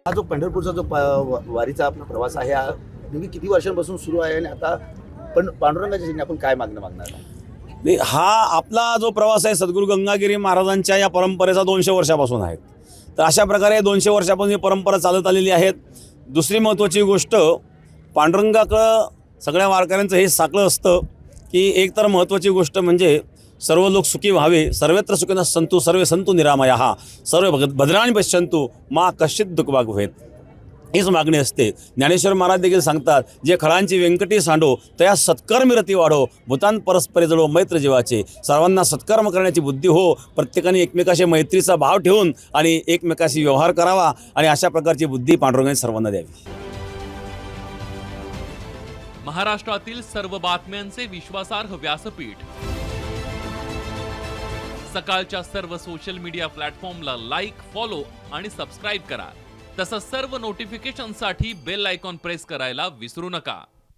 हा जो पंढरपूरचा जो वारीचा आपला प्रवास आहे हा नेमकी किती वर्षांपासून सुरू आहे आणि आता पण पांडुरंगाच्या ठिकाणी आपण काय मागणार नाही, हा आपला जो प्रवास आहे सद्गुरू गंगागिरी महाराजांच्या या परंपरेचा 200 वर्षापासून आहे. तर अशा प्रकारे 200 वर्षापासून ही परंपरा चालत आलेली आहे. दुसरी महत्त्वाची गोष्ट, पांडुरंगाकडं सगळ्या वारकऱ्यांचं हे साकळं असतं की एक तर महत्त्वाची गोष्ट म्हणजे सर्व लोक सुखी व्हावे, सर्वत्र सुखिनः सन्तु सर्वे सन्तु निरामयाः, सर्व भद्राणि पश्यन्तु मा कश्चित् दुःखभाग् भवेत्. हीच मागणी असते. ज्ञानेश्वर महाराज देखील सांगतात, जे खळांची व्यंकटी सांडो तया सत्कर्मी रती वाढो, भूतान परस्परे जळो मैत्र जीवाचे. सर्वांना सत्कर्म करण्याची बुद्धी हो, प्रत्येकाने एकमेकाशी मैत्रीचा भाव ठेवून आणि एकमेकाशी व्यवहार करावा आणि अशा प्रकारची बुद्धी पांडुरंगाने सर्वांना द्यावी. महाराष्ट्रातील सर्व बातम्यांचे विश्वासार्ह व्यासपीठ, सकाळच्या सर्व सोशल मीडिया प्लॅटफॉर्मला लाईक, फॉलो आणि सबस्क्राईब करा. तसंच सर्व नोटिफिकेशनसाठी बेल आयकॉन प्रेस करायला विसरू नका.